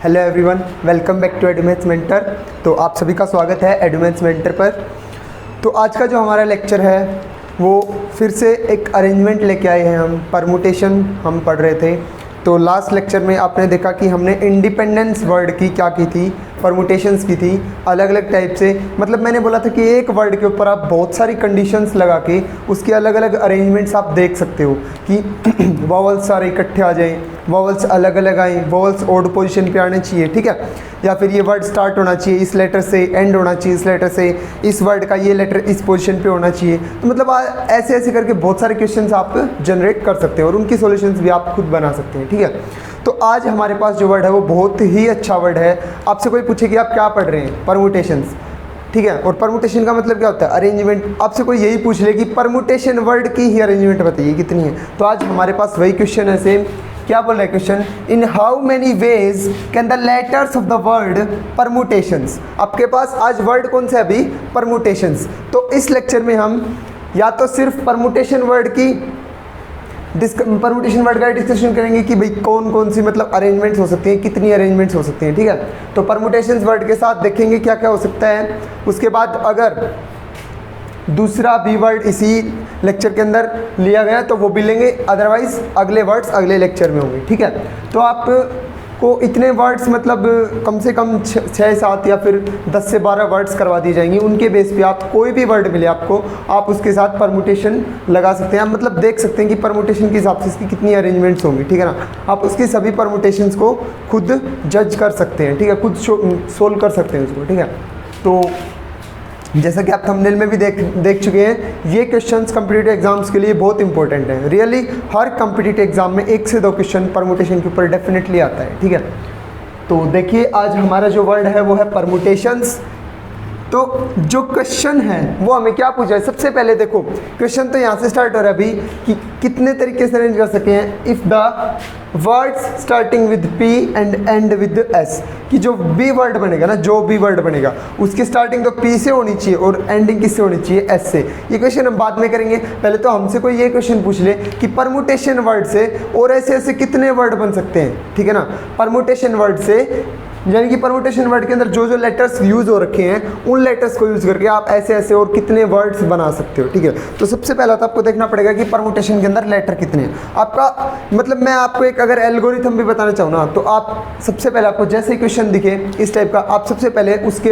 Hello everyone, welcome back to Eduments mentor. तो आप सभी का स्वागत है एडुमेंट्स मेंटर पर। तो आज का जो हमारा लेक्चर है वो फिर से एक अरेंजमेंट लेके आए हैं। हम परमुटेशन हम पढ़ रहे थे। तो लास्ट लेक्चर में आपने देखा कि हमने इंडिपेंडेंस वर्ड की क्या की थी, परमुटेशंस की थी अलग अलग टाइप से। मतलब मैंने बोला था कि एक वर्ड के ऊपर आप बहुत सारी कंडीशंस लगा के उसके अलग अलग अरेंजमेंट्स आप देख सकते हो कि वॉवल्स सारे इकट्ठे आ जाएं, वॉवल्स अलग अलग आएँ, वॉवल्स ऑड पोजीशन पे आने चाहिए, ठीक है। या फिर ये वर्ड स्टार्ट होना चाहिए इस लेटर से, एंड होना चाहिए इस लेटर से, इस वर्ड का ये लेटर इस पोजीशन पे होना चाहिए। तो मतलब ऐसे ऐसे करके बहुत सारे क्वेश्चंस आप जनरेट कर सकते हैं और उनकी सॉल्यूशंस भी आप खुद बना सकते हैं, ठीक है। तो आज हमारे पास जो वर्ड है वो बहुत ही अच्छा वर्ड है। आपसे कोई पूछे कि आप क्या पढ़ रहे हैं, परमुटेशंस, ठीक है। और परमुटेशन का मतलब क्या होता है, अरेंजमेंट। आपसे कोई यही पूछ ले कि परमुटेशन वर्ड की ही अरेंजमेंट बताइए कितनी है, तो आज हमारे पास वही क्वेश्चन है सेम। क्या बोल रहा है question, in how many ways can the letters of the word permutations. आपके पास आज वर्ड कौन सा है अभी, परमुटेशंस। तो इस लेक्चर में हम या तो सिर्फ परमुटेशन वर्ड का डिस्कशन करेंगे कि भाई कौन कौन सी मतलब अरेंजमेंट्स हो सकती हैं, कितनी अरेंजमेंट्स हो सकती हैं, ठीक है। तो परमुटेशंस वर्ड के साथ देखेंगे क्या क्या हो सकता है। उसके बाद अगर दूसरा भी वर्ड इसी लेक्चर के अंदर लिया गया तो वो भी लेंगे, अदरवाइज अगले वर्ड्स अगले लेक्चर में होंगे, ठीक है। तो आपको इतने वर्ड्स मतलब कम से कम 6-7 या फिर 10 से 12 वर्ड्स करवा दी जाएंगी। उनके बेस पे आप कोई भी वर्ड मिले आपको, आप उसके साथ परमुटेशन लगा सकते हैं। आप मतलब देख सकते हैं कि परमुटेशन के हिसाब से इसकी कितनी अरेंजमेंट्स होंगी, ठीक है ना। आप उसकी सभी परमुटेशंस को खुद जज कर सकते हैं, ठीक है, खुद सोल्व कर सकते हैं उसको, ठीक है। तो जैसा कि आप थंबनेल में भी देख चुके हैं, ये क्वेश्चंस कॉम्पिटिटिव एग्जाम्स के लिए बहुत इंपॉर्टेंट हैं। रियली हर कॉम्पिटिटिव एग्जाम में 1 से 2 क्वेश्चन परमुटेशन के ऊपर डेफिनेटली आता है, ठीक है। तो देखिए आज हमारा जो वर्ड है वो है परमुटेशंस। तो जो क्वेश्चन है वो हमें क्या पूछा है, सबसे पहले देखो क्वेश्चन तो यहाँ से स्टार्ट हो रहा है अभी कि कितने तरीके से अरेंज कर सके हैं। If the words starting with P and and with S, कि जो भी वर्ड बनेगा ना, जो भी वर्ड बनेगा उसकी स्टार्टिंग तो P से होनी चाहिए और एंडिंग किससे होनी चाहिए, S से। ये क्वेश्चन हम बाद में करेंगे। पहले तो हमसे कोई ये क्वेश्चन पूछ ले कि परमुटेशन वर्ड से और ऐसे ऐसे कितने वर्ड बन सकते हैं, ठीक है ना। परमुटेशन वर्ड से यानी कि परमुटेशन वर्ड के अंदर जो जो लेटर्स यूज़ हो रखे हैं उन लेटर्स को यूज़ करके आप ऐसे ऐसे और कितने वर्ड्स बना सकते हो, ठीक है। तो सबसे पहला तो आपको देखना पड़ेगा कि परमुटेशन के अंदर लेटर कितने हैं। आपका मतलब मैं आपको एक अगर एल्गोरिथम भी बताना चाहूँ ना, तो आप सबसे पहले आपको जैसे क्वेश्चन दिखे इस टाइप का, आप सबसे पहले उसके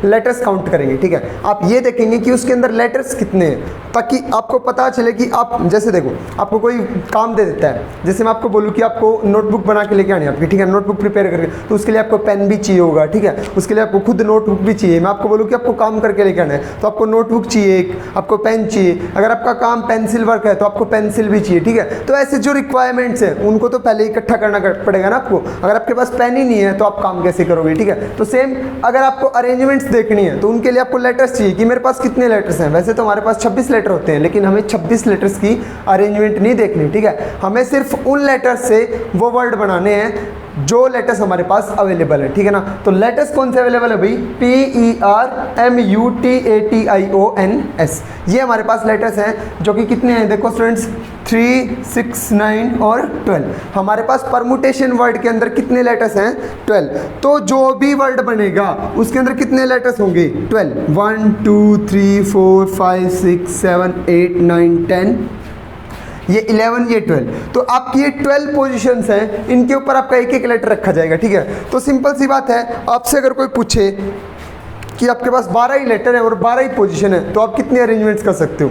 लेटर्स काउंट करेंगे, ठीक है। आप ये देखेंगे कि उसके अंदर लेटर्स कितने हैं, ताकि आपको पता चले कि आप जैसे देखो आपको कोई काम दे देता है, जैसे मैं आपको बोलूँ कि आपको नोटबुक बना के लेके आनी है आपकी, ठीक है, नोटबुक प्रिपेयर करके, तो उसके लिए आपको पेन भी चाहिए होगा, ठीक है। उसके लिए आपको खुद नोटबुक भी चाहिए। मैं आपको बोलूँ कि आपको काम करके लेके आना है तो आपको नोटबुक चाहिए, एक आपको पेन चाहिए। अगर आपका काम पेंसिल वर्क है तो आपको पेंसिल भी चाहिए, ठीक है। तो ऐसे जो रिक्वायरमेंट्स हैं उनको तो पहले इकट्ठा करना पड़ेगा ना आपको। अगर आपके पास पेन ही नहीं है तो आप काम कैसे करोगे, ठीक है। तो सेम अगर आपको अरेंजमेंट्स देखनी है तो उनके लिए आपको लेटर्स चाहिए कि मेरे पास कितने लेटर्स हैं। वैसे तो हमारे पास 26 लेटर होते हैं, लेकिन हमें 26 लेटर्स की अरेंजमेंट नहीं देखनी, ठीक है। हमें सिर्फ उन लेटर्स से वो वर्ड बनाने हैं जो लेटर्स हमारे पास अवेलेबल है, ठीक है ना। तो लेटर्स कौन से अवेलेबल है भाई, PERMUTATIONS, ये हमारे पास लेटर्स हैं जो कि कितने हैं देखो स्टूडेंट्स, 3, 6, 9 और 12। हमारे पास परमुटेशन वर्ड के अंदर कितने लेटर्स हैं, 12। तो जो भी वर्ड बनेगा उसके अंदर कितने लेटर्स होंगे, 12। 1 2 3 4 5 6 7 8 9 10, ये 11, ये 12। तो आपकी ये 12 पोजीशंस हैं, इनके ऊपर आपका एक एक लेटर रखा जाएगा, ठीक है। तो सिंपल सी बात है, आपसे अगर कोई पूछे कि आपके पास 12 ही लेटर है और 12 ही पोजीशन है तो आप कितने अरेंजमेंट्स कर सकते हो।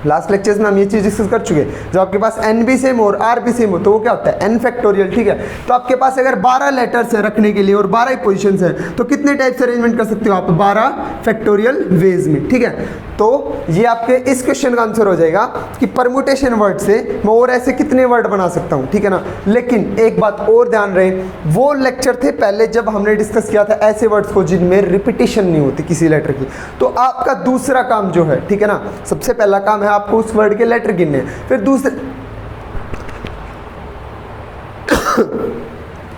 लास्ट लेक्चर्स में हम ये चीज़ डिस्कस कर चुके हैं। जब आपके पास n भी सेम हो और r भी सेम हो तो वो क्या होता है, n फैक्टोरियल, ठीक है। तो आपके पास अगर 12 लेटर्स हैं रखने के लिए और 12 ही पोजीशंस हैं तो कितने टाइप से अरेंजमेंट कर सकते हो आप, 12 फैक्टोरियल वेज में, ठीक है। तो ये आपके इस क्वेश्चन का आंसर हो जाएगा कि परमुटेशन वर्ड से मैं और ऐसे कितने वर्ड बना सकता हूँ, ठीक है ना। लेकिन एक बात और ध्यान रहे, वो लेक्चर थे पहले जब हमने डिस्कस किया था ऐसे वर्ड्स को जिनमें रिपीटिशन नहीं होती किसी लेटर की। तो आपका दूसरा काम जो है, ठीक है ना, सबसे पहला काम है आपको उस वर्ड के लेटर गिनने, फिर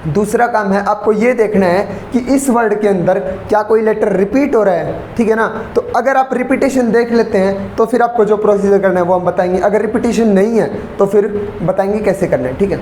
दूसरा काम है आपको ये देखना है कि इस वर्ड के अंदर क्या कोई लेटर रिपीट हो रहा है, ठीक है ना। तो अगर आप रिपीटेशन देख लेते हैं तो फिर आपको जो प्रोसीजर करना है वो हम बताएंगे। अगर रिपीटेशन नहीं है तो फिर बताएंगे कैसे करना है, ठीक है।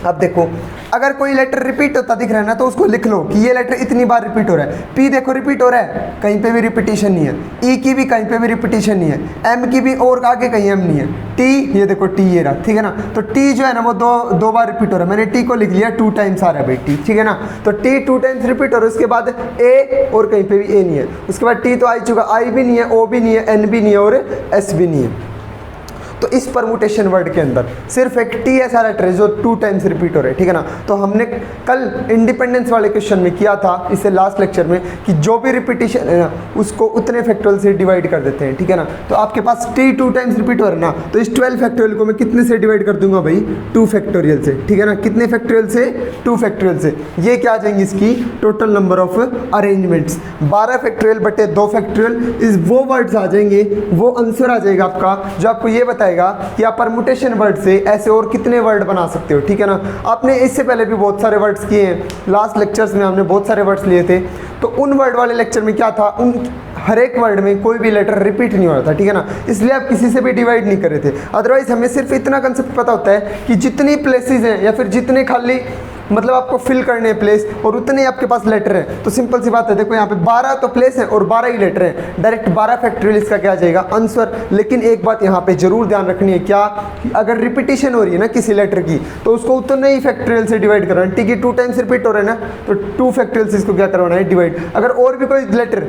अब देखो, अगर कोई लेटर रिपीट होता दिख रहा है ना तो उसको लिख लो कि ये लेटर इतनी बार रिपीट हो रहा है। पी देखो रिपीट हो रहा है, कहीं पे भी रिपीटिशन नहीं है। ई की भी कहीं पे भी रिपीटिशन नहीं है। एम की भी और आगे कहीं एम नहीं है। टी, ये देखो टी ये रहा, ठीक है ना। तो टी जो है ना वो दो बार रिपीट हो रहा है। मैंने टी को लिख लिया 2 टाइम्स आ रहा है भाई टी, ठीक है ना। तो टी 2 टाइम्स रिपीट हो रहा है। उसके बाद ए, और कहीं पे भी ए नहीं है। उसके बाद टी तो आ चुका, आई भी नहीं है, ओ भी नहीं है, एन भी नहीं है और एस भी नहीं है। तो इस परमुटेशन वर्ड के अंदर सिर्फ एक टी ऐसा लेटर है जो 2 टाइम्स रिपीट हो रहा है, ठीक है ना। तो हमने कल इंडिपेंडेंस वाले क्वेश्चन में किया था, इससे लास्ट लेक्चर में, कि जो भी रिपीटिशन है ना उसको उतने फैक्टोरियल से डिवाइड कर देते हैं, ठीक है ना। तो आपके पास टी 2 टाइम्स रिपीट हो रहा है ना, तो इस 12 फैक्टोरियल को मैं कितने से डिवाइड कर दूंगा भाई? 2 फैक्टोरियल से, ठीक है ना। कितने फैक्टोरियल से? 2 फैक्टोरियल से। ये क्या आ जाएंगी इसकी total number of arrangements, 12 factorial बटे 2 फैक्टोरियल। इस वो वर्ड्स आ जाएंगे, वो आंसर आ जाएगा आपका, जो आपको ये बताएगा कि आप परमुटेशन वर्ड से ऐसे और कितने वर्ड बना सकते हो, ठीक है ना। आपने इससे पहले भी बहुत सारे वर्ड्स किए हैं, लास्ट लेक्चर्स में हमने बहुत सारे वर्ड्स लिए थे। तो उन वर्ड वाले लेक्चर में क्या था, उन हर एक वर्ड में कोई भी लेटर रिपीट नहीं हो रहा था, ठीक है ना। इसलिए आप किसी से भी डिवाइड नहीं कर रहे थे। अदरवाइज हमें सिर्फ इतना कंसेप्ट पता होता है कि जितनी प्लेसेस हैं या फिर जितने खाली मतलब आपको फिल करने हैं प्लेस, और उतने आपके पास लेटर हैं। तो सिंपल सी बात है, देखो यहाँ पे 12 तो प्लेस हैं और 12 ही लेटर हैं। डायरेक्ट 12 फैक्टोरियल इसका क्या आ जाएगा? आंसर। लेकिन एक बात यहाँ पे जरूर ध्यान रखनी है, क्या कि अगर रिपीटिशन हो रही है ना किसी लेटर की, तो उसको उतने ही फैक्टोरियल से डिवाइड करना है। ठीक है, 2 टाइम्स रिपीट हो रहा है ना, तो 2 फैक्टोरियल से इसको क्या करवाना है? डिवाइड। अगर और भी कोई लेटर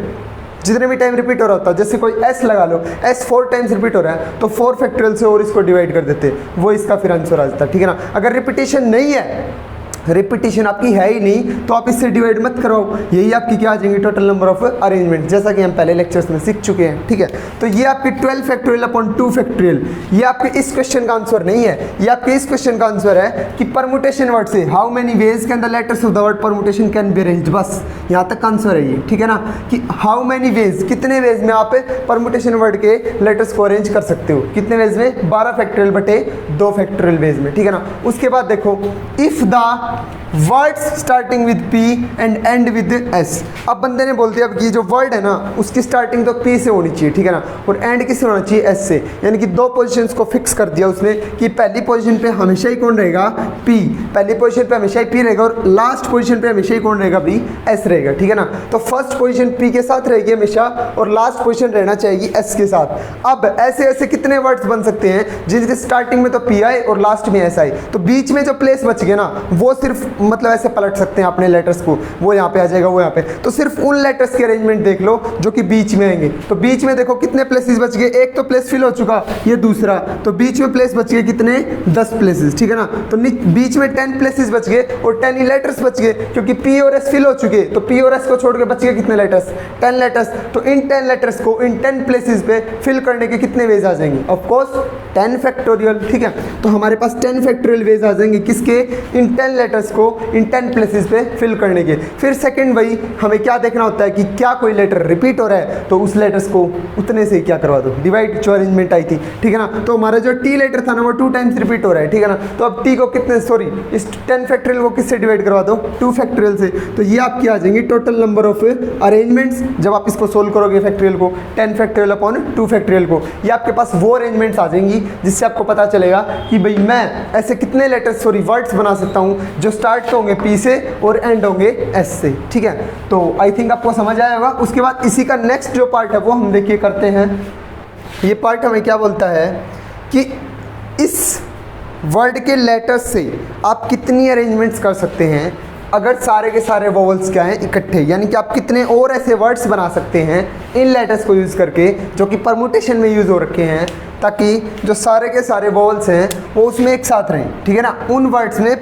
जितने भी टाइम रिपीट हो रहा होता है, जैसे कोई एस लगा लो, एस 4 टाइम्स रिपीट हो रहा है, तो 4 फैक्टोरियल से और इसको डिवाइड कर देते, वो इसका फिर आंसर आ जाता है, ठीक है ना। अगर रिपीटिशन नहीं है, रिपीटिशन आपकी है ही नहीं, तो आप इससे डिवाइड मत कराओ। यही आपकी क्या आ जाएंगी? टोटल नंबर ऑफ अरेंजमेंट, जैसा कि हम पहले लेक्चर्स में सीख चुके हैं, ठीक है। तो ये आपकी 12 फैक्टोरियल अपॉन 2 फैक्टोरियल, ये आपके इस क्वेश्चन का आंसर नहीं है। ये आपके इस क्वेश्चन का आंसर है कि परमुटेशन वर्ड से how many ways can the letters of the word permutation can be arranged, बस यहाँ तक आंसर है ये, ठीक है ना। कि हाउ मेनी वेज, कितने वेज में आप परमुटेशन वर्ड के लेटर्स को अरेंज कर सकते हो। कितने वेज में? 12 फैक्टोरियल बटे 2 फैक्टोरियल वेज में, ठीक है ना। उसके बाद देखो, if the words starting with P and and with S। अब बंदे ने बोल दिया अब कि जो वर्ड है ना उसकी स्टार्टिंग तो P से होनी चाहिए, ठीक है ना, और एंड किससे होना चाहिए? S से। यानी कि 2 पोजीशंस को फिक्स कर दिया उसने कि पहली पोजीशन पे हमेशा ही कौन रहेगा? P। पहली पोजीशन पे हमेशा ही P रहेगा और लास्ट पोजीशन पे हमेशा ही कौन रहेगा? भाई S रहेगा, ठीक है ना। तो फर्स्ट पोजीशन P के साथ रहेगी हमेशा और लास्ट पोजीशन रहना चाहिए S के साथ। अब ऐसे ऐसे कितने वर्ड्स बन सकते हैं जिनके स्टार्टिंग में तो P आए और लास्ट में S आए, तो बीच में जो प्लेस बच गया ना वो सिर्फ मतलब ऐसे पलट सकते हैं अपने लेटर्स को, वो यहाँ पे आ जाएगा, वो यहाँ पे। तो सिर्फ उन लेटर्स के अरेंजमेंट देख लो जो कि बीच में आएंगे। तो बीच में देखो कितने प्लेसेस बच गए, एक तो प्लेस फिल हो चुका, ये दूसरा, तो बीच में प्लेस बच गए कितने? 10 प्लेसेस, ठीक है ना। तो बीच में 10 प्लेसेस बच गए और 10 ही लेटर्स बच गए, क्योंकि P और S फिल हो चुके। तो P और S को छोड़ के बच गए कितने लेटर्स? 10 लेटर्स। तो इन 10 लेटर्स को इन 10 प्लेसेस पे फिल करने के कितने वेज आ जाएंगे? ऑफकोर्स 10 फैक्टोरियल, ठीक है। तो हमारे पास 10 फैक्टोरियल वेज आ जाएंगे किसके? इन 10 लेटर्स को इन 10 प्लेसेस पे फिल करने के। फिर सेकंड वही हमें क्या देखना होता है कि क्या कोई लेटर रिपीट हो रहा है, तो उस लेटर्स को उतने से क्या करवा दो? डिवाइड, जो अरेंजमेंट आई थी, ठीक है ना। तो हमारा जो T लेटर था ना वो 2 टाइम्स रिपीट हो रहा है, ठीक है ना। तो अब T को कितने, सॉरी इस 10 फैक्टोरियल को किससे डिवाइड करवा दो? 2 फैक्टोरियल से। तो ये आपकी आ जाएंगी टोटल नंबर ऑफ अरेंजमेंट्स जब आप इसको सोल्व करोगे फैक्टोरियल को, 10 फैक्टोरियल अपॉन 2 फैक्टोरियल को। ये आपके पास वो अरेंजमेंट्स आ जाएंगी जिससे आपको पता चलेगा कि भाई मैं ऐसे कितने लेटर्स, सॉरी वर्ड्स बना सकता हूँ जो स्टार्ट तो होंगे P से और एंड होंगे S से, ठीक है। तो आई थिंक आपको समझ आया होगा। उसके बाद इसी का नेक्स्ट जो पार्ट है वो हम देखिए करते हैं। ये पार्ट हमें क्या बोलता है कि इस वर्ड के लेटर्स से आप कितनी अरेंजमेंट्स कर सकते हैं अगर सारे के सारे वोवल्स क्या हैं? इकट्ठे। यानी कि आप कितने और ऐसे वर्ड्स बना सकते हैं इन लेटर्स को यूज़ करके जो कि परमुटेशन में यूज़ हो रखे हैं, ताकि जो सारे के सारे वोवल्स हैं वो उसमें एक साथ रहें, ठीक है ना। उन वर्ड्स में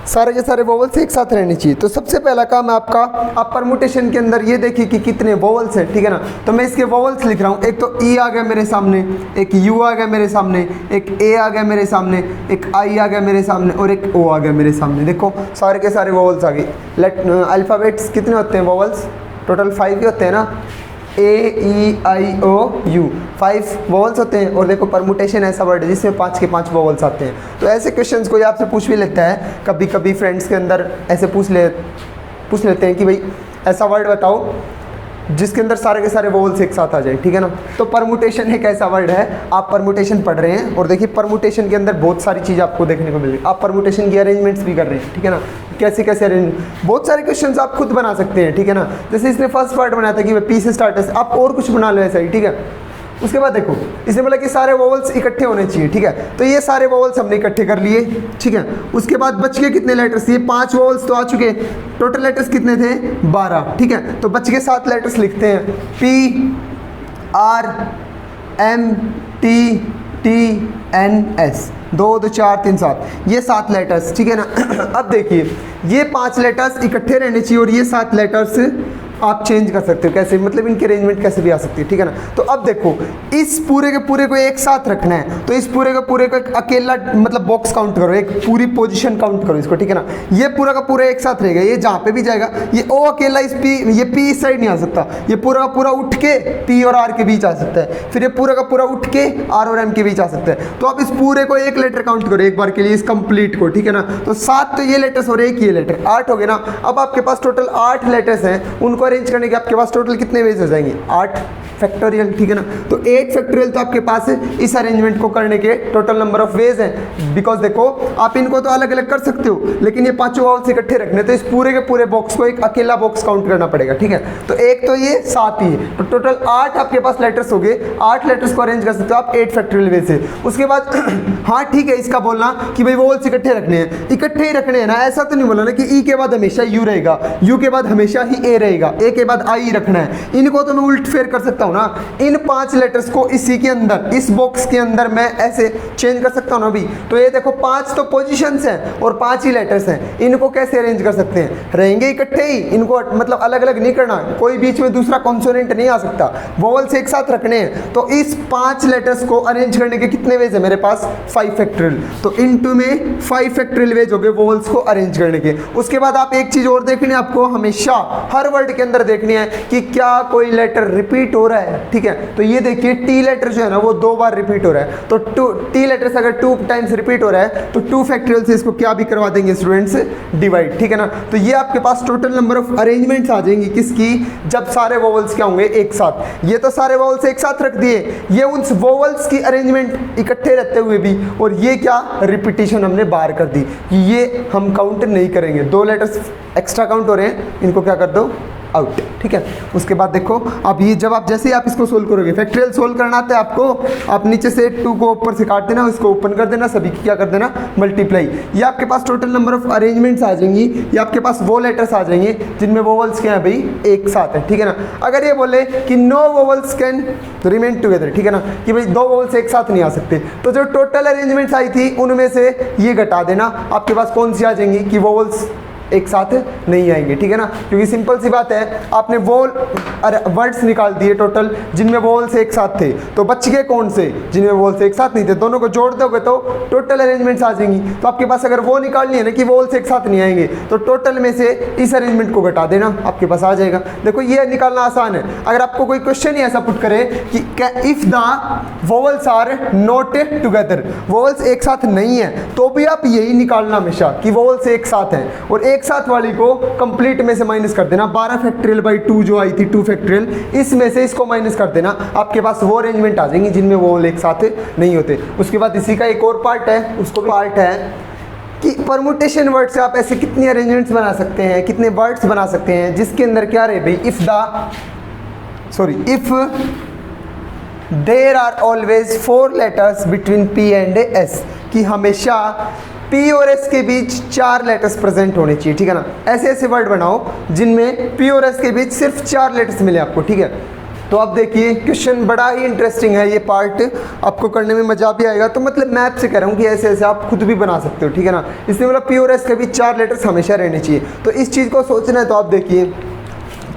सारे के सारे वोवल्स एक साथ रहने चाहिए। तो सबसे पहला काम है आपका, आप परमुटेशन के अंदर ये देखिए कि कितने वोवल्स हैं, ठीक है ना। तो मैं इसके वोवल्स लिख रहा हूँ। एक तो E आ गया मेरे सामने, एक U आ गया मेरे सामने, एक A आ गया मेरे सामने, एक I आ गया मेरे सामने और एक O आ गया मेरे सामने। देखो सारे के सारे वोवल्स आ गए। अल्फ़ाबेट्स कितने होते हैं वोवल्स? टोटल 5 ही होते हैं ना, A-E-I-O-U, 5 वोवल्स होते हैं। और देखो परमुटेशन ऐसा वर्ड है जिसमें 5 के 5 वोवल्स आते हैं। तो ऐसे क्वेश्चंस कोई आपसे पूछ भी लेता है, कभी कभी फ्रेंड्स के अंदर ऐसे पूछ लेते हैं कि भाई ऐसा वर्ड बताओ जिसके अंदर सारे के सारे वोवल्स एक साथ आ जाए, ठीक है ना। तो परमुटेशन एक ऐसा वर्ड है, आप परमुटेशन पढ़ रहे हैं और देखिए परमुटेशन के अंदर बहुत सारी चीज़ आपको देखने को मिल रही है। आप परमुटेशन की अरेंजमेंट्स भी कर रहे हैं, ठीक है ना, कैसे कैसे अरेंज, बहुत सारे क्वेश्चंस आप खुद बना सकते हैं, ठीक है ना। जैसे इसने फर्स्ट पार्ट बनाया था कि पी से स्टार्ट है, आप और कुछ बना लो ऐसा ही, ठीक है। उसके बाद देखो इसने बोला कि सारे वोवल्स इकट्ठे होने चाहिए, ठीक है, तो ये सारे वोवल्स हमने इकट्ठे कर लिए, ठीक है। उसके बाद बच गए कितने लेटर्स, ये 5 वोवल्स तो आ चुके, टोटल लेटर्स कितने थे 12, ठीक है। तो बच गए 7 लेटर्स लिखते हैं, P R M T T N S, 2 2 4 3 7, ये 7 लेटर्स, ठीक है ना। अब देखिए ये 5 लेटर्स इकट्ठे रहने चाहिए और ये 7 लेटर्स आप चेंज कर सकते हो, कैसे मतलब इनकी अरेंजमेंट कैसे भी आ सकती है, ठीक है ना। तो अब देखो इस पूरे के पूरे को एक साथ रखना है, तो इस पूरे के पूरे को एक अकेला मतलब बॉक्स काउंट करो, एक पूरी पोजीशन काउंट करो इसको, ठीक है ना। ये पूरा का पूरा एक साथ रहेगा, ये जहाँ पे भी जाएगा ये ओ अकेला इस पी, ये पी इस साइड नहीं आ सकता, ये पूरा का पूरा उठ के पी और आर के बीच आ सकता है, फिर ये पूरा का पूरा उठ के आर और एम के बीच आ सकता है। तो आप इस पूरे को एक लेटर काउंट करो एक बार के लिए, इस कंप्लीट को, ठीक है ना। तो 7 तो ये लेटर्स और एक ये लेटर, 8 हो गए ना। अब आपके पास टोटल 8 लेटर्स हैं, उनको अरेंज करने के आपके पास टोटल कितने वेज हो जाएंगे, 8 फैक्टोरियल, ठीक है ना। तो 8 फैक्टोरियल तो आपके पास इस अरेंजमेंट को करने के टोटल नंबर ऑफ वेज हैं। बिकॉज देखो आप इनको तो अलग अलग कर सकते हो, लेकिन ये 5 वोवल्स इकट्ठे रखने, तो इस पूरे के पूरे बॉक्स को एक अकेला बॉक्स काउंट करना पड़ेगा, ठीक है। तो एक तो ये 7 ही है, तो टोटल 8 आपके पास लेटर्स हो गए, 8 लेटर्स को अरेंज कर सकते हो आप 8 फैक्टोरियल वे से। उसके बाद हाँ ठीक है, इसका बोलना कि भाई वोवल्स इकट्ठे रखने हैं, इकट्ठे ही रखने हैं ना, ऐसा तो नहीं बोला ना कि ई के बाद हमेशा यू रहेगा, यू के बाद हमेशा ही ए रहेगा, ए के बाद आई रखना है। इनको तो मैं उल्ट फेर कर सकता हूँ ना, इन 5 लेटर्स को इसी के अंदर, इस बॉक्स के अंदर मैं ऐसे चेंज कर सकता हूँ ना भी। तो ये देखो 5 तो पोजीशंस हैं और 5 ही लेटर्स हैं, इनको कैसे अरेंज कर सकते हैं, रहेंगे इकट्ठे ही, इनको मतलब अलग अलग नहीं करना, कोई बीच में दूसरा कॉन्सोनेंट नहीं आ सकता, वोवल्स एक साथ रखने हैं। तो इस 5 लेटर्स को अरेंज करने के कितने वेज है मेरे पास, 5 फैक्टोरियल, तो इनटू में 5 फैक्टोरियल वेज हो गए वोवल्स को अरेंज करने के। उसके बाद आप एक चीज और देखनी है, आपको हमेशा हर वर्ड के अंदर देखनी है कि क्या कोई लेटर रिपीट हो रहा है, ठीक है। तो ये देखिए टी लेटर जो है ना वो 2 बार रिपीट हो रहा है, तो टी लेटर्स अगर 2 टाइम्स रिपीट हो रहा है तो 2 फैक्टोरियल से इसको क्या भी करवा देंगे स्टूडेंट्स, डिवाइड, ठीक है ना। तो ये आपके पास टोटल नंबर ऑफ अरेंजमेंट्स आ जाएंगी किसकी, जब सारे वोवल्स क्या होंगे एक साथ। ये तो सारे वोवल्स एक साथ रख दिए, ये उन वोवल्स की अरेंजमेंट इकट्ठे रहते हुए भी, और ये क्या रिपीटिशन हमने बाहर कर दी, ये हम काउंट नहीं करेंगे, 2 लेटर्स एक्स्ट्रा काउंट हो रहे हैं, इनको क्या कर दो, आउट, ठीक है। उसके बाद देखो अब ये जब आप जैसे ही आप इसको सोल्व करोगे, फैक्टोरियल सोल्व करना आता है आपको, आप नीचे से 2 को ऊपर से काट देना, इसको ओपन कर देना, सभी की क्या कर देना, मल्टीप्लाई। ये आपके पास टोटल नंबर ऑफ अरेंजमेंट्स आ जाएंगी, ये आपके पास वो लेटर्स आ जाएंगे जिनमें वोवल्स क्या है भाई एक साथ है, ठीक है ना। अगर ये बोले कि no vowels can remain together, ठीक है ना, कि भाई 2 वोवल्स एक साथ नहीं आ सकते, तो जो टोटल अरेंजमेंट्स आई थी उनमें से ये घटा देना, आपके पास कौन सी आ जाएंगी कि वोवल्स एक साथ नहीं आएंगे, ठीक है ना। क्योंकि सिंपल सी बात है, आपने वर्ड्स निकाल दिए टोटल जिनमें वोवल्स एक साथ थे, तो बच गए कौन से, जिनमें वोवल्स एक साथ नहीं थे, दोनों को जोड़ दोगे तो टोटल अरेंजमेंट्स आ जाएंगी। तो आपके पास अगर वो निकालनी है ना कि वोवल्स एक साथ नहीं आएंगे, तो टोटल में से इस अरेंजमेंट को घटा देना, आपके पास आ जाएगा। देखो ये निकालना आसान है। अगर आपको कोई क्वेश्चन ही ऐसा पुट करे कि if the vowels are not together, vowels एक साथ नहीं है, तो भी आप यही निकालना हमेशा कि वोवल्स एक साथ हैं, और एक साथ वाली को कंप्लीट में से माइनस कर देना, 12 फैक्टोरियल बाई 2 जो आई थी 2 फैक्टोरियल, इसमें से इसको माइनस कर देना, आपके पास वो अरेंजमेंट आ जाएंगी जिनमें वो एक साथ नहीं होते। उसके बाद इसी का एक और पार्ट है, उसको पार्ट है कि परमुटेशन वर्ड से आप ऐसे कितनी अरेंजमेंट्स बना सकते हैं, कितने वर्ड्स बना सकते हैं जिसके अंदर क्या रहे भाई, if there are always 4 letters between P and S, कि हमेशा P और S के बीच 4 लेटर्स प्रेजेंट होने चाहिए, ठीक है ना। ऐसे ऐसे वर्ड बनाओ जिनमें P और S के बीच सिर्फ 4 लेटर्स मिले आपको, ठीक है। तो अब देखिए क्वेश्चन बड़ा ही इंटरेस्टिंग है, ये पार्ट आपको करने में मजा भी आएगा। तो मतलब मैं आपसे कह रहा हूँ कि ऐसे ऐसे आप खुद भी बना सकते हो, ठीक है ना। इसलिए मतलब P और S के बीच 4 लेटर्स हमेशा रहने चाहिए। तो इस चीज़ को सोचना है, तो आप देखिए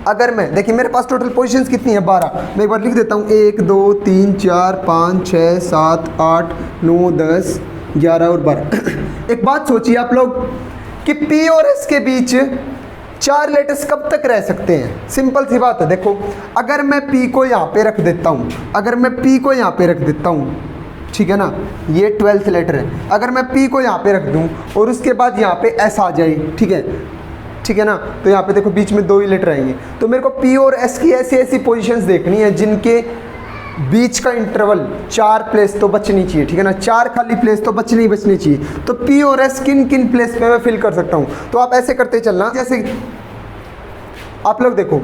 अगर मैं देखिए मेरे पास टोटल पोजीशंस कितनी है, 12, मैं एक बार लिख देता हूँ, 1 2 3 4 5 6 7 8 9 10 11 और 12। एक बात सोचिए आप लोग कि P और S के बीच 4 लेटर्स कब तक रह सकते हैं। सिंपल सी बात है, देखो अगर मैं P को यहाँ पे रख देता हूँ, अगर मैं P को यहाँ पे रख देता हूँ, ठीक है ना, ये 12th लेटर है, अगर मैं P को यहाँ पे रख दूँ और उसके बाद यहाँ पे S आ जाए, ठीक है, ठीक है ना। तो यहाँ पे देखो बीच में 2 ही लेटर आएंगे, तो मेरे को पी और एस की ऐसी ऐसी पोजीशंस देखनी है जिनके बीच का इंटरवल 4 प्लेस तो बचनी चाहिए, ठीक है ना, 4 खाली प्लेस तो बचनी ही बचनी चाहिए। तो पी और एस किन किन प्लेस पे मैं फिल कर सकता हूँ, तो आप ऐसे करते चलना। जैसे आप लोग देखो,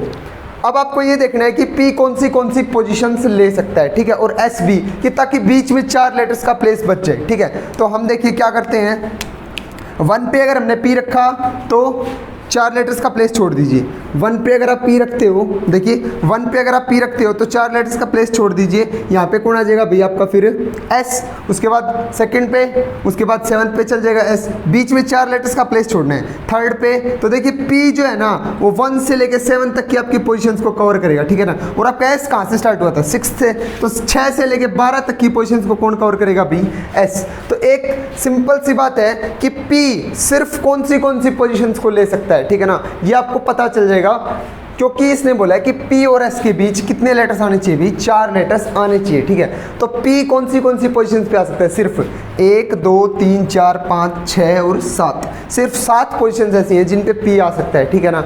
अब आपको ये देखना है कि P कौन सी पोजीशंस ले सकता है, ठीक है, और S भी, कि ताकि बीच में 4 लेटर्स का प्लेस बच जाए, ठीक है। तो हम देखिए क्या करते हैं, 1 पे अगर हमने P रखा तो 4 लेटर्स का प्लेस छोड़ दीजिए। 1 पे अगर आप P रखते हो, देखिए 1 पे अगर आप P रखते हो तो 4 लेटर्स का प्लेस छोड़ दीजिए। यहाँ पे कौन आ जाएगा भैया आपका फिर S, उसके बाद सेकंड पे, उसके बाद 7th पे चल जाएगा S, बीच में 4 लेटर्स का प्लेस छोड़ना है। थर्ड पे तो देखिए P जो है ना वो 1 से लेके 7 तक की आपकी पोजीशंस को कवर करेगा, ठीक है ना। और आपका S कहाँ से स्टार्ट हुआ था, 6 से, तो 6 से लेके 12 तक की पोजीशंस को कौन कवर करेगा भी, S। तो एक सिंपल सी बात है कि P सिर्फ कौन सी पोजीशंस को ले सकता है, ठीक है ना, ये आपको पता चल जाएगा क्योंकि इसने बोला है कि P और S के बीच कितने लेटर्स आने चाहिए भी, 4 लेटर्स आने चाहिए, ठीक है। तो P कौन सी पोजीशंस पे आ सकता है, सिर्फ 1 2 3 4 5 6 और 7, सिर्फ 7 पोजीशंस ऐसी हैं जिन पे P आ सकता है, ठीक है ना।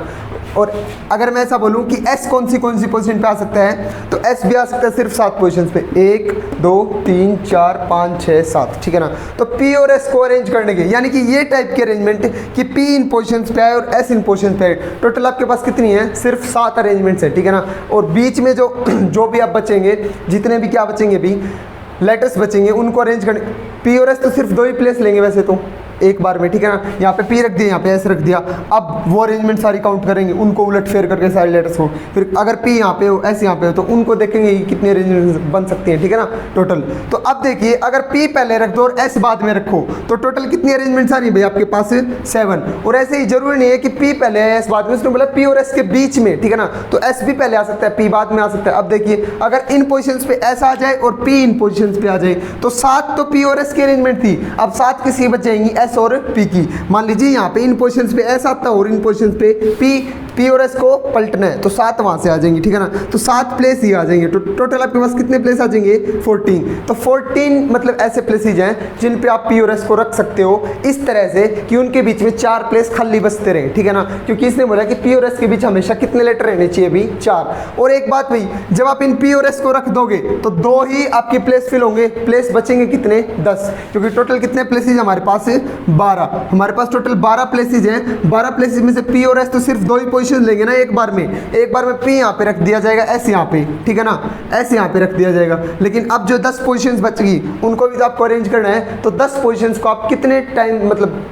और अगर मैं ऐसा बोलूं कि S कौन सी पोजीशन पे आ सकता है, तो S भी आ सकता है सिर्फ 7 पोजीशंस पे, 1 2 3 4 5 6 7, ठीक है ना। तो P और S को अरेंज करने के, यानी कि ये टाइप की अरेंजमेंट कि P इन पोजीशंस पे आए और S इन पोजीशंस पे आए, टोटल आपके पास कितनी है, सिर्फ 7 अरेंजमेंट्स है, ठीक है ना। और बीच में जो भी आप बचेंगे, जितने भी क्या बचेंगे भी लेटर्स बचेंगे, उनको अरेंज करने, P और S तो सिर्फ 2 ही प्लेस लेंगे वैसे तो एक बार में, ठीक है ना। यहाँ पे P रख दिया, यहाँ पे S रख दिया, अब वो अरेंजमेंट सारी काउंट करेंगे, उनको उलट फेर करके सारे लेटर्स को, फिर अगर P यहाँ पे हो S यहाँ पे हो तो उनको देखेंगे कि कितने अरेंजमेंट बन सकती हैं, ठीक है ना, टोटल। तो अब देखिए अगर P पहले रख दो और S बाद में रखो तो टोटल कितनी अरेंजमेंट्स आ रही है भाई आपके पास, 7। और ऐसे ही जरूरी नहीं है कि P पहले है S बाद में, उसने बोला P और S के बीच में, ठीक है ना, तो S भी पहले आ सकता है, P बाद में आ सकता है। अब देखिए अगर इन पोजिशंस पे S आ जाए और P इन पोजिशंस पे आ जाए तो 7 तो P और S की अरेंजमेंट थी, अब 7 किसकी बच जाएंगी, S और P की। मान लीजिए यहाँ पे इन पोजीशंस पे S आता है और इन पोजीशंस पे P और S को पलटना है तो 7 वहाँ से आ जाएंगी, ठीक है ना। तो 7 प्लेस ही आ जाएंगे, तो टोटल आपके पास कितने प्लेस आ जाएंगे, 14। तो 14 मतलब ऐसे प्लेसेज हैं जिन पे आप P और S को रख सकते हो इस तरह से कि उनके बीच में 4 प्लेस खाली बचते रहे, ठीक है ना, क्योंकि इसने बोला कि P और S के बीच हमेशा कितने लेटर रहने चाहिए भी, 4। और एक बात भाई, जब आप इन P और S को रख दोगे तो 2 ही आपके प्लेस फिल होंगे, प्लेस बचेंगे कितने, 10, क्योंकि टोटल कितने प्लेसेज हमारे पास, 12। हमारे पास टोटल 12 प्लेसेज हैं, 12 प्लेसेज में से P और S तो सिर्फ 2 ही पोजीशन लेंगे ना एक बार में P यहाँ पे रख दिया जाएगा, S यहाँ पे, ठीक है ना, S यहाँ पे रख दिया जाएगा। लेकिन अब जो 10 पोजीशंस बच गई उनको भी तो आपको अरेंज करना है, तो 10 पोजीशंस को आप कितने टाइम मतलब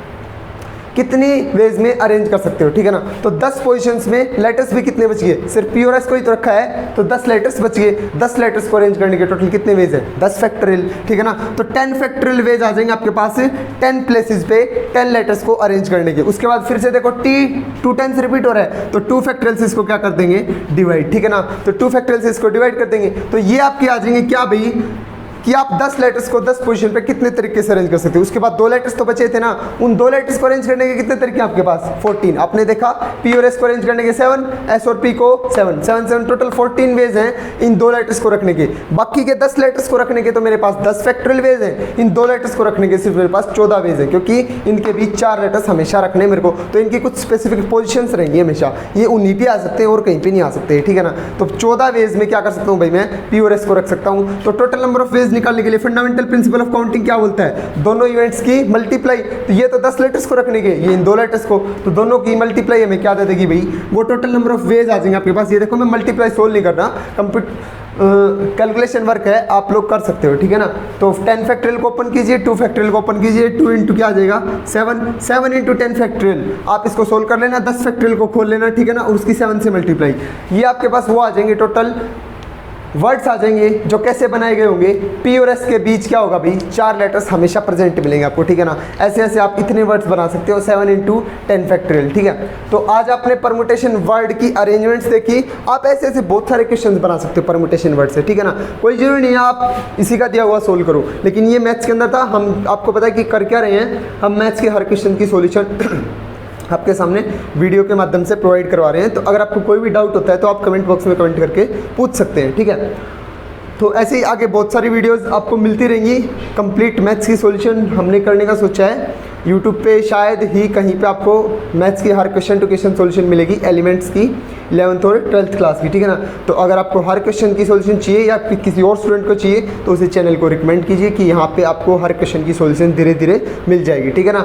कितनी वेज में अरेंज कर सकते हो, ठीक है ना। तो 10 पोजीशंस में लेटर्स भी कितने बच गए, सिर्फ P और S को ही तो रखा है तो 10 लेटर्स बच गए। 10 लेटर्स को अरेंज करने के टोटल कितने वेज है, 10 फैक्टोरियल, ठीक है ना। तो 10 फैक्टोरियल वेज आ जाएंगे आपके पास 10 प्लेसेस पे 10 लेटर्स को अरेंज करने के। उसके बाद फिर से देखो T 2 टाइम्स रिपीट हो रहा है तो 2 फैक्टोरियल इसको क्या कर देंगे, डिवाइड, ठीक है ना। तो 2 फैक्टोरियल इसको डिवाइड कर देंगे तो ये आपके आ जाएंगे क्या भाई, कि आप 10 लेटर्स को 10 पोजीशन पे कितने तरीके से अरेंज कर सकते हो। उसके बाद 2 लेटर्स तो बचे थे ना, उन 2 लेटर्स को अरेंज करने के कितने तरीके आपके पास, 14। आपने देखा P और S को अरेंज करने के 7, S और P को 7 7 टोटल 14 वेज हैं इन 2 लेटर्स को रखने के। बाकी के 10 लेटर्स को रखने के तो मेरे पास 10 फैक्टोरियल वेज हैं, इन 2 लेटर्स को रखने के सिर्फ मेरे पास 14 वेज हैं, क्योंकि इनके बीच 4 लेटर्स हमेशा रखने मेरे को, तो इनकी कुछ स्पेसिफिक पोजिशंस रहेंगी हमेशा, ये उन्हीं पे आ सकते हैं और कहीं पे नहीं आ सकते, ठीक है ना। तो 14 वेज में क्या कर सकता हूँ भाई, मैं P और S को रख सकता हूँ। तो टोटल नंबर ऑफ वेज निकालने के लिए फंडामेंटल प्रिंसिपल ऑफ काउंटिंग क्या बोलता है, दोनों इवेंट्स की मल्टीप्लाई। तो ये तो 10 लेटर्स को रखने के, ये इन 2 लेटर्स को, तो दोनों की मल्टीप्लाई हमें क्या दे देगी भाई, वो टोटल नंबर ऑफ वेज आ जाएंगे आपके पास। ये देखो मैं मल्टीप्लाई सोल्व नहीं कर रहा, कैलकुलेशन वर्क है, आप लोग कर सकते हो, ठीक है ना। तो 10 फैक्टोरियल को ओपन कीजिए, 2 फैक्टोरियल को ओपन कीजिए, 2 इंटू क्या आ जाएगा 7, 7 इंटू 10 फैक्टोरियल, आप इसको सोल्व कर लेना, 10 फैक्टोरियल को खोल लेना, ठीक है ना, और उसकी 7 से मल्टीप्लाई, ये आपके पास वो आ जाएंगे टोटल वर्ड्स आ जाएंगे जो कैसे बनाए गए होंगे। P और S के बीच क्या होगा भाई, 4 लेटर्स हमेशा प्रेजेंट मिलेंगे आपको, ठीक है ना। ऐसे ऐसे आप इतने वर्ड्स बना सकते हो 7 इंटू 10 फैक्टोरियल, ठीक है। तो आज आपने परमुटेशन वर्ड की अरेंजमेंट्स देखी, आप ऐसे ऐसे बहुत सारे क्वेश्चंस बना सकते हो परमुटेशन वर्ड से, ठीक है ना। कोई जरूरी नहीं है आप इसी का दिया हुआ सोल्व करो, लेकिन ये मैथ्स के अंदर था, हम आपको पता है कि कर क्या रहे हैं, हम मैथ्स के हर क्वेश्चन की सोल्यूशन आपके सामने वीडियो के माध्यम से प्रोवाइड करवा रहे हैं। तो अगर आपको कोई भी डाउट होता है तो आप कमेंट बॉक्स में कमेंट करके पूछ सकते हैं, ठीक है। तो ऐसे ही आगे बहुत सारी वीडियोस आपको मिलती रहेंगी। कंप्लीट मैथ्स की सॉल्यूशन हमने करने का सोचा है। यूट्यूब पे शायद ही कहीं पे आपको मैथ्स की हर क्वेश्चन टू क्वेश्चन सॉल्यूशन मिलेगी, एलिमेंट्स की 11th और 12th क्लास की, ठीक है ना। तो अगर आपको हर क्वेश्चन की सॉल्यूशन चाहिए या फिर किसी और स्टूडेंट को चाहिए तो उसी चैनल को रिकमेंड कीजिए कि यहाँ पे आपको हर क्वेश्चन की सॉल्यूशन धीरे धीरे मिल जाएगी, ठीक है ना।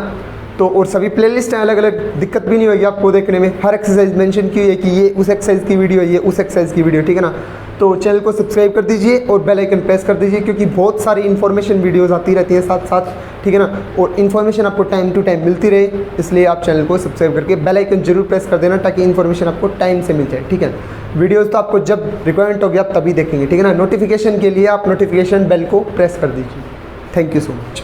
तो और सभी प्लेलिस्ट हैं अलग अलग, दिक्कत भी नहीं होगी आपको देखने में। हर एक्सरसाइज मेंशन की है कि ये उस एक्सरसाइज की वीडियो है, ये उस एक्सरसाइज की वीडियो, ठीक है ना। तो चैनल को सब्सक्राइब कर दीजिए और बेल आइकन प्रेस कर दीजिए, क्योंकि बहुत सारी इन्फॉर्मेशन वीडियोस आती रहती हैं साथ साथ, ठीक है ना। और इन्फॉर्मेशन आपको टाइम टू टाइम मिलती रहे, इसलिए आप चैनल को सब्सक्राइब करके बेल आइकन जरूर प्रेस कर देना, ताकि इन्फॉर्मेशन आपको टाइम से मिल जाए, ठीक है। वीडियोज़ तो आपको जब रिक्वायरमेंट होगी आप तभी देखेंगे, ठीक है ना। नोटिफिकेशन के लिए आप नोटिफिकेशन बेल को प्रेस कर दीजिए। Thank you so much.